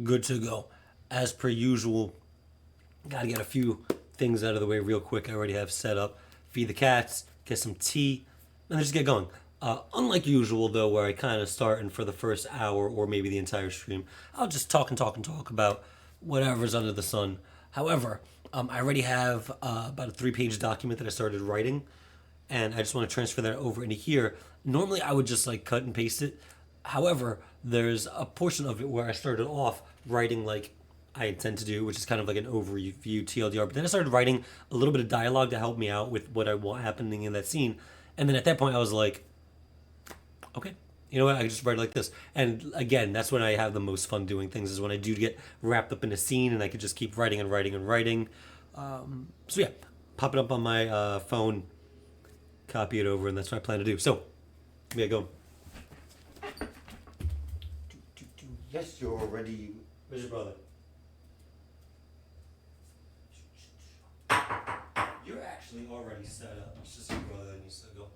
good to go. As per usual, gotta get a few things out of the way real quick. I already have set up. Feed the cats, get some tea, and then just get going. Unlike usual, though, where I kind of start and for the first hour or maybe the entire stream, I'll just talk and talk and talk about whatever's under the sun. However, I already have about a 3-page document that I started writing, and I just want to transfer that over into here. Normally, I would just like cut and paste it. However, there's a portion of it where I started off writing like I intend to do, which is kind of like an overview TLDR. But then I started writing a little bit of dialogue to help me out with what I want happening in that scene. And then at that point, I was like, okay, you know what? I can just write it like this. And again, that's when I have the most fun doing things, is when I do get wrapped up in a scene and I could just keep writing and writing and writing. So yeah, pop it up on my phone, copy it over, and that's what I plan to do. So, yeah, go. Yes, you're ready. Where's your brother? You're actually already set up. It's just your brother that needs to go.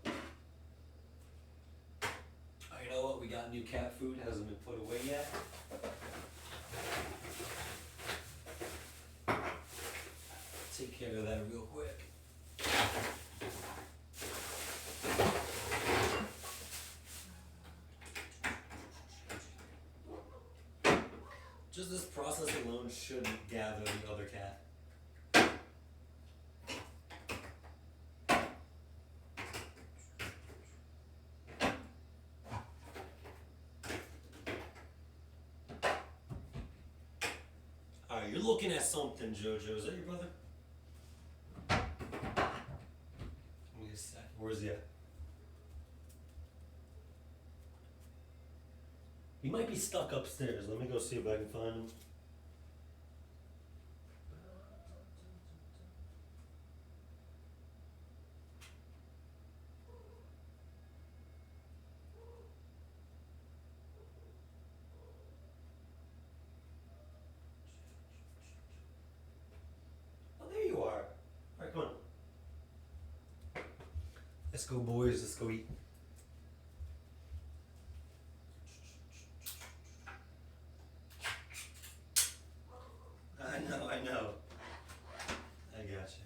Oh, you know what? We got new cat food. Hasn't been put away yet. Take care of that real quick. Just this process alone should gather the other cat. Alright, you're looking at something, Jojo. Is that your brother? Give me a sec. Where's he at? He might be stuck upstairs. Let me go see if I can find him. Oh, there you are. Alright, come on. Let's go, boys. Let's go eat. I know. I gotcha.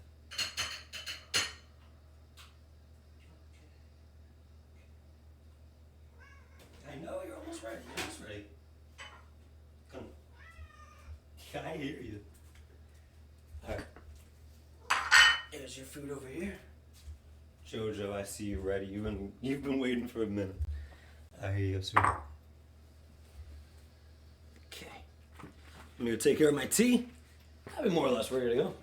I know, you're almost ready. You're almost ready. Come. Yeah, I hear you. Alright. There's your food over here. Jojo, I see you ready. You've been waiting for a minute. I hear you, sweetie. Okay. I'm gonna take care of my tea. I'll be more or less ready to go.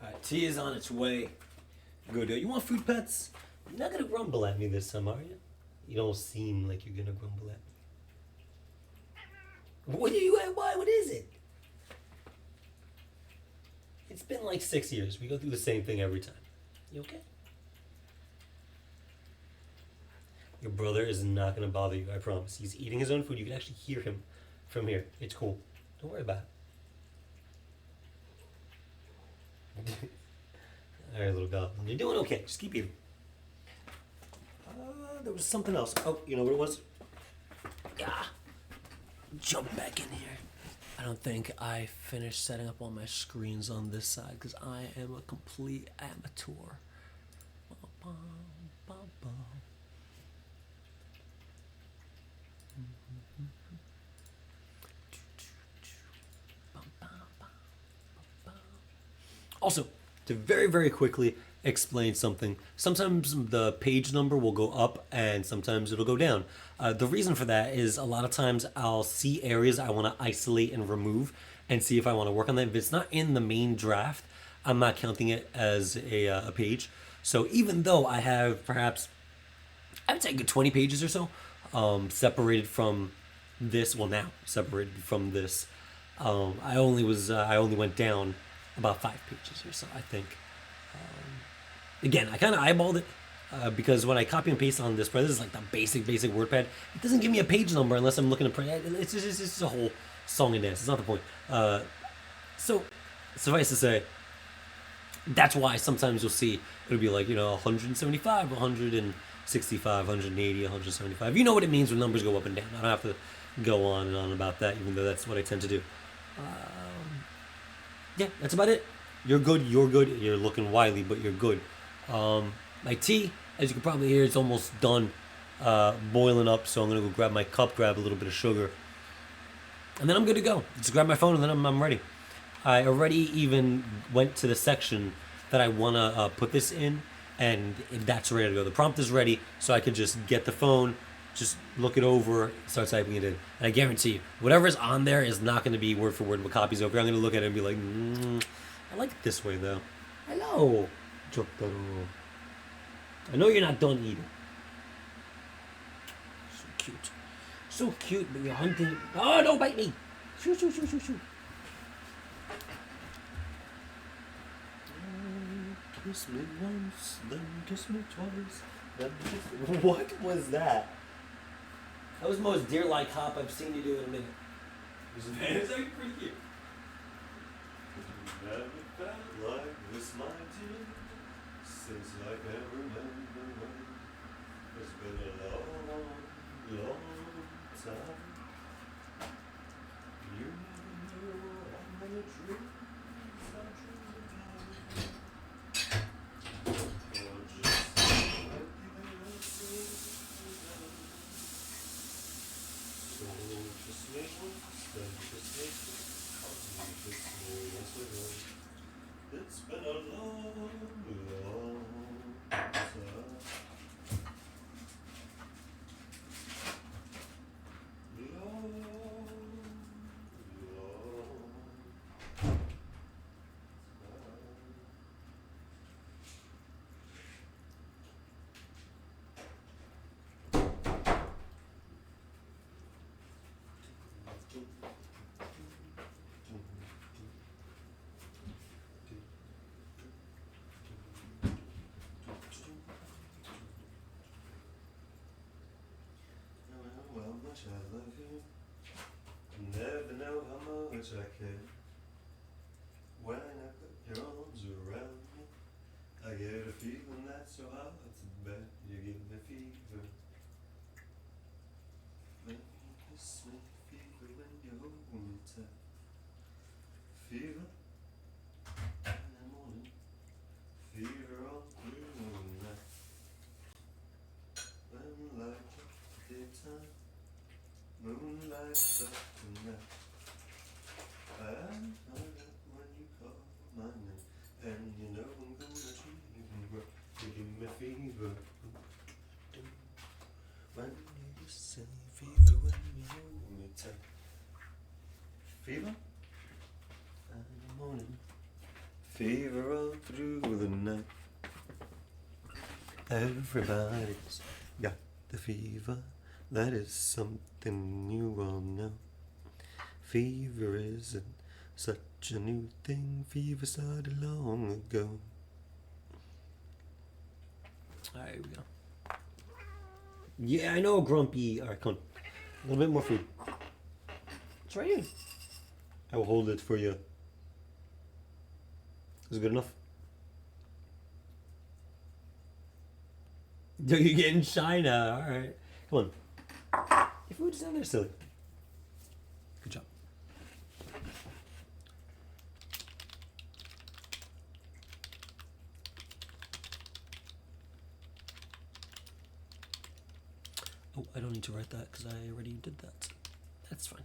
Alright, tea is on its way. Good. You want food, pets? You're not gonna grumble at me this time, are you? You don't seem like you're gonna grumble at me. What are you at? Why? What is it? It's been like 6 years. We go through the same thing every time. You okay? Your brother is not gonna bother you, I promise. He's eating his own food. You can actually hear him from here. It's cool. Don't worry about it. Alright, little goblin. You're doing okay. Just keep eating. There was something else. Oh, you know what it was? Ah, jump back in here. I don't think I finished setting up all my screens on this side because I am a complete amateur. Also, to very, very quickly explain something, sometimes the page number will go up and sometimes it'll go down. The reason for that is a lot of times I'll see areas I want to isolate and remove and see if I want to work on that. If it's not in the main draft, I'm not counting it as a page. So even though I have perhaps, I would say a good 20 pages or so separated from this, well now separated from this, I only went down about 5 pages or so, I think. Again, I kind of eyeballed it because when I copy and paste on this, this is like the basic WordPad. It doesn't give me a page number unless I'm looking to print. It's just a whole song and dance. It's not the point. So, suffice to say, that's why sometimes you'll see it'll be like 175, 165, 180, 175. You know what it means when numbers go up and down. I don't have to go on and on about that, even though that's what I tend to do. Yeah, that's about it. You're good. You're good. You're looking wily, but you're good. My tea, as you can probably hear, it's almost done boiling up. So I'm gonna go grab my cup, grab a little bit of sugar, and then I'm good to go. Just grab my phone, and then I'm ready. I already even went to the section that I wanna put this in, and that's ready to go. The prompt is ready, so I can just get the phone, just look it over, start typing it in, and I guarantee you, whatever is on there is not going to be word for word what copies over. I'm going to look at it and be like, I like it this way though. Hello, Jotaro. I know you're not done eating. So cute, so cute, but you're hunting. Oh, don't bite me! Shoo, shoo, shoo, shoo, shoo. Kiss me once, then kiss me twice. Then kiss me. What was that? That was the most deer-like hop I've seen you do in a minute. It's actually pretty cute. Never felt like this, my dear, since I can remember when. It's been a long, long time. You never knew how many dreams I dreamed about. Or just like the answers. So just make once, then just make once again. It's been a long, long time. Long, long time. How much I love you, never know how much I care. When I put your arms around me, I get a feeling that's so hard to bear. You give me fever when you kiss me, fever when you hold me tight. Fever in the morning, fever all through the night. When like daytime, moonlight up tonight. I find out when you call my name, and you know I'm gonna treat you well. You give me fever. When you say fever when you hold me tight. Fever in the morning, fever all through the night. Everybody's got the fever. That is something you all know. Fever isn't such a new thing. Fever started long ago. Alright, here we go. Yeah, I know, Grumpy. Alright, come on. A little bit more food. It's right here. I will hold it for you. Is it good enough? You're getting shy now. Alright. Come on. Your food's down there, silly. Good job. Oh, I don't need to write that because I already did that. That's fine.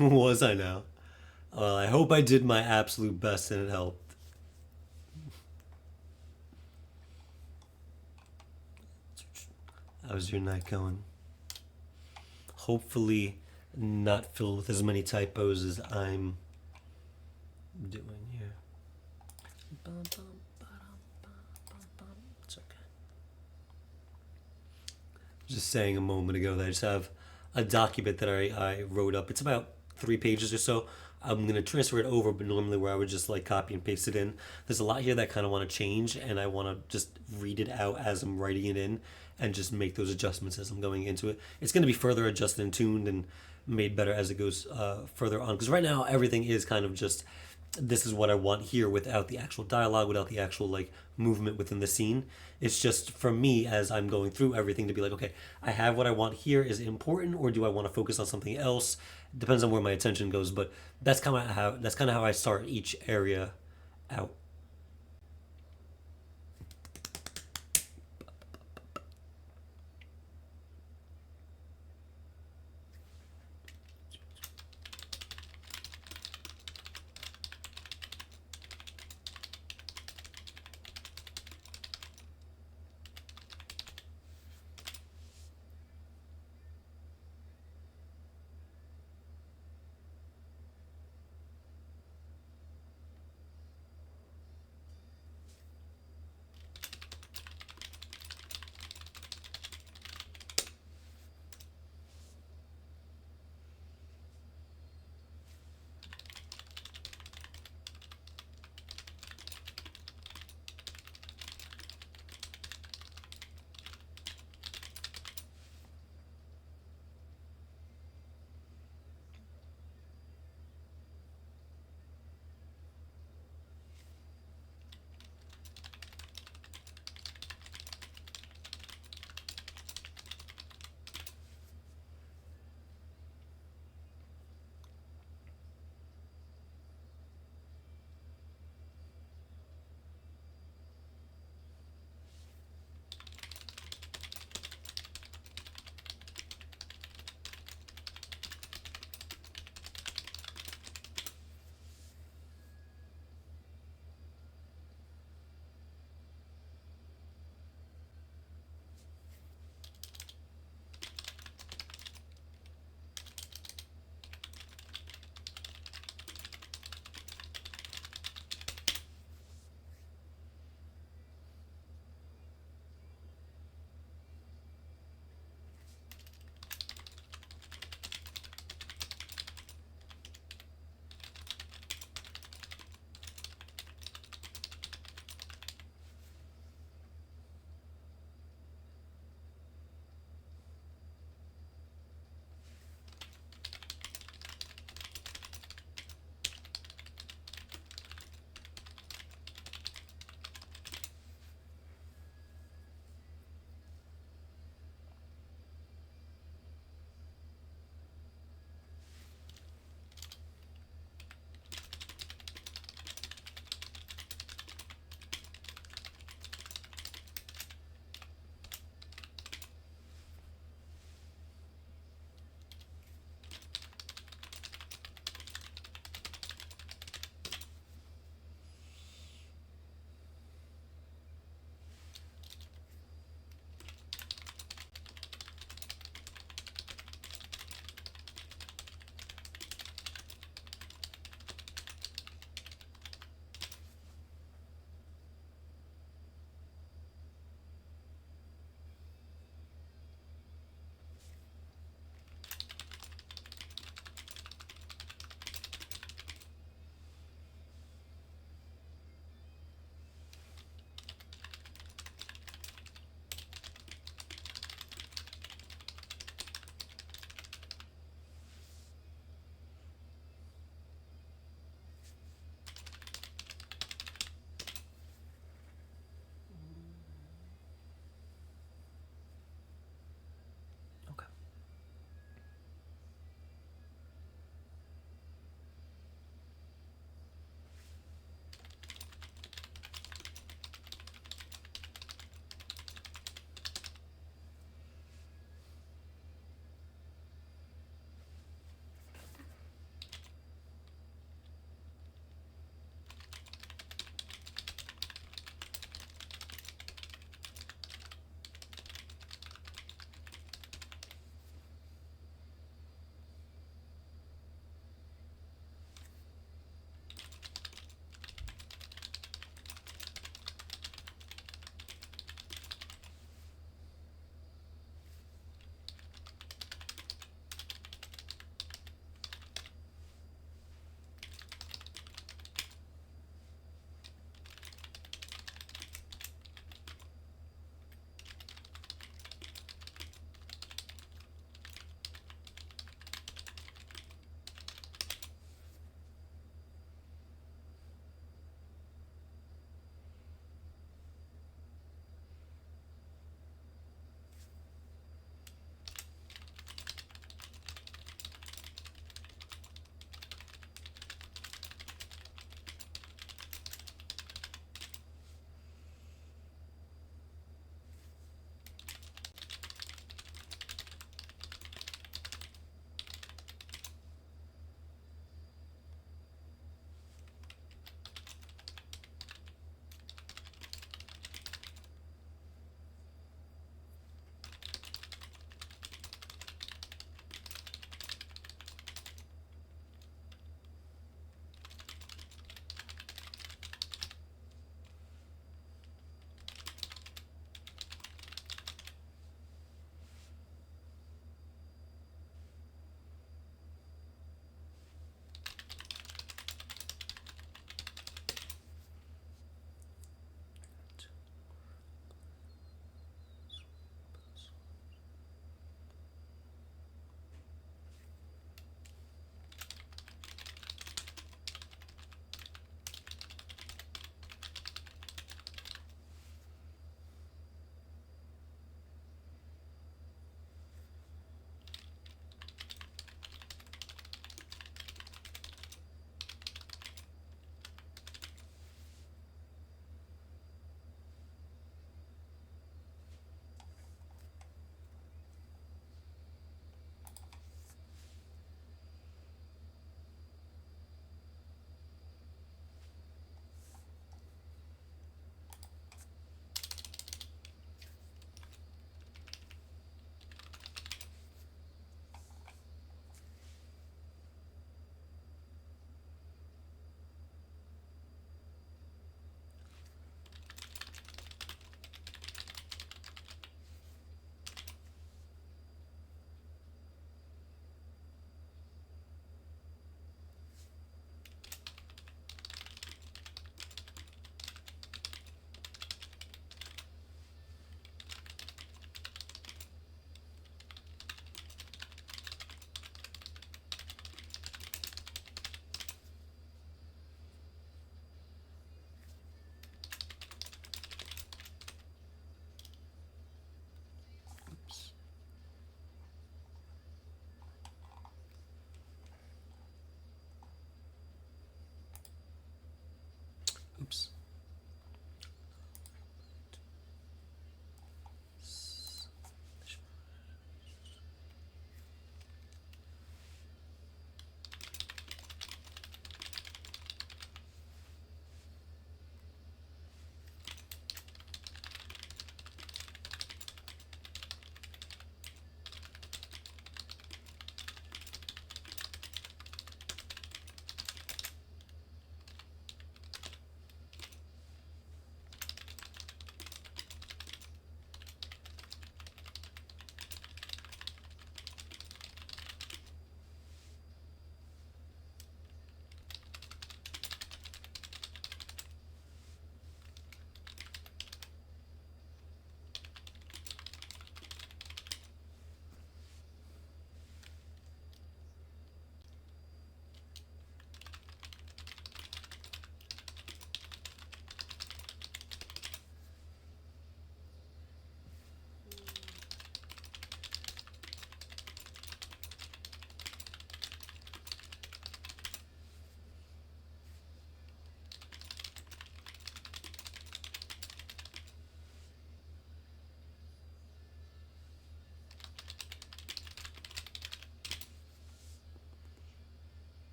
Was I now? Well, I hope I did my absolute best and it helped. How's your night going? Hopefully, not filled with as many typos as I'm doing here. It's okay. Just saying a moment ago that I just have a document that I wrote up. It's about 3 pages or so. I'm gonna transfer it over, but normally where I would just like copy and paste it in. There's a lot here that I kind of want to change, and I want to just read it out as I'm writing it in, and just make those adjustments as I'm going into it. It's gonna be further adjusted and tuned and made better as it goes further on. Because right now everything is kind of just this is what I want here without the actual dialogue, without the actual like movement within the scene. It's just for me as I'm going through everything to be like, okay, I have what I want here. Is it important, or do I want to focus on something else? Depends on where my attention goes, but that's kind of how I start each area out.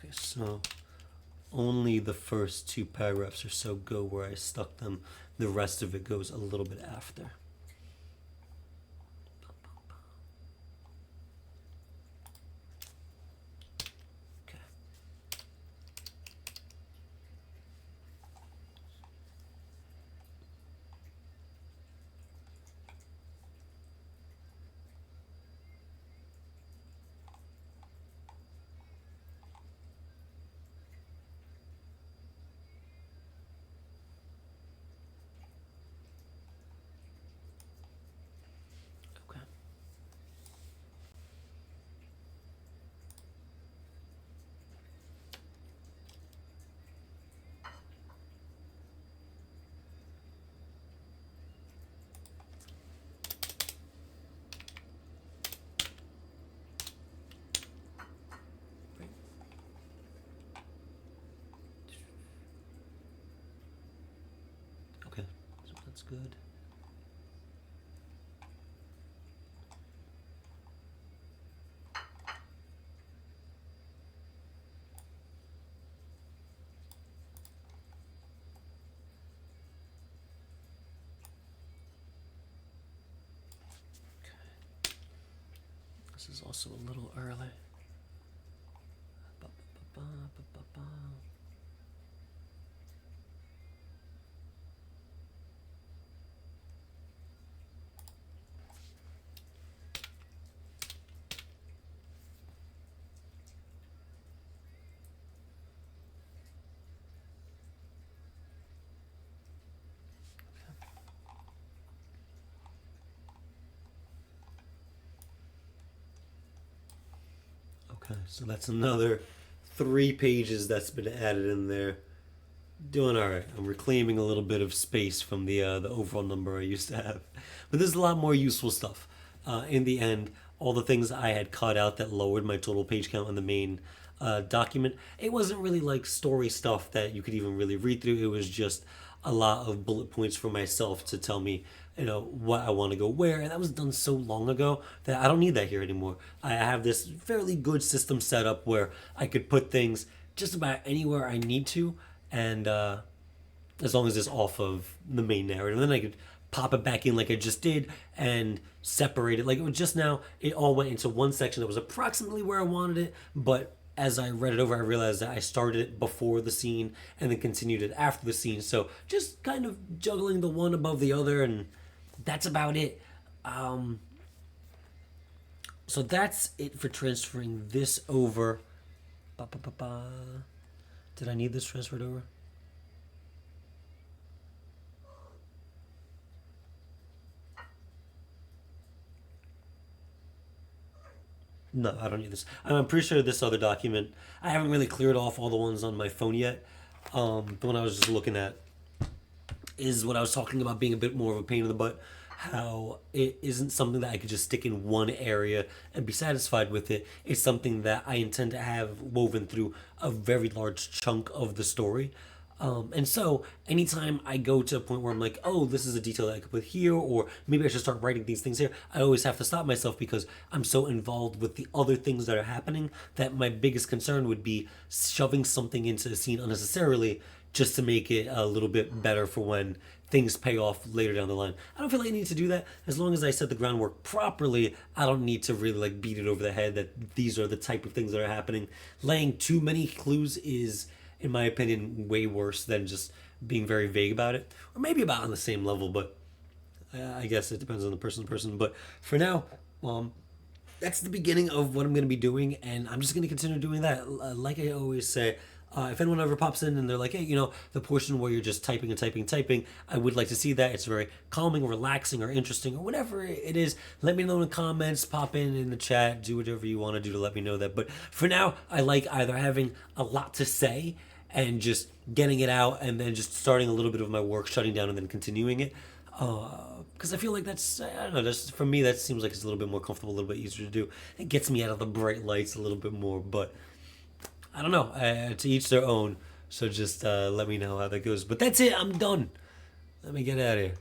Okay, so only the first two paragraphs or so go where I stuck them. The rest of it goes a little bit after. Okay. Okay. Okay, so that's good. This is also a little early. Okay, so that's another 3 pages that's been added in there. Doing all right. I'm reclaiming a little bit of space from the overall number I used to have, but there's a lot more useful stuff. In the end, all the things I had cut out that lowered my total page count in the main document, it wasn't really like story stuff that you could even really read through. It was just a lot of bullet points for myself to tell me, what I want to go where, and that was done so long ago that I don't need that here anymore. I have this fairly good system set up where I could put things just about anywhere I need to, and as long as it's off of the main narrative. And then I could pop it back in like I just did and separate it. Like it was just now, it all went into one section that was approximately where I wanted it, but as I read it over, I realized that I started it before the scene and then continued it after the scene. So just kind of juggling the one above the other, and that's about it. So that's it for transferring this over. Ba-ba-ba-ba. Did I need this transferred over? No, I don't need this. I'm pretty sure this other document, I haven't really cleared off all the ones on my phone yet. The one I was just looking at is what I was talking about being a bit more of a pain in the butt. How it isn't something that I could just stick in one area and be satisfied with it. It's something that I intend to have woven through a very large chunk of the story. And so, anytime I go to a point where I'm like, oh, this is a detail that I could put here, or maybe I should start writing these things here, I always have to stop myself because I'm so involved with the other things that are happening that my biggest concern would be shoving something into the scene unnecessarily just to make it a little bit better for when things pay off later down the line. I don't feel like I need to do that. As long as I set the groundwork properly, I don't need to really like beat it over the head that these are the type of things that are happening. Laying too many clues is, in my opinion, way worse than just being very vague about it. Or maybe about on the same level, but I guess it depends on the person to person. But for now, that's the beginning of what I'm going to be doing, and I'm just going to continue doing that. Like I always say, if anyone ever pops in and they're like, hey, the portion where you're just typing and typing and typing, I would like to see that. It's very calming, relaxing, or interesting, or whatever it is. Let me know in the comments, pop in the chat, do whatever you want to do to let me know that. But for now, I like either having a lot to say and just getting it out, and then just starting a little bit of my work, shutting down, and then continuing it. Because I feel like that's, I don't know, that's, for me, that seems like it's a little bit more comfortable, a little bit easier to do. It gets me out of the bright lights a little bit more, but I don't know. To each their own. So just let me know how that goes. But that's it. I'm done. Let me get out of here.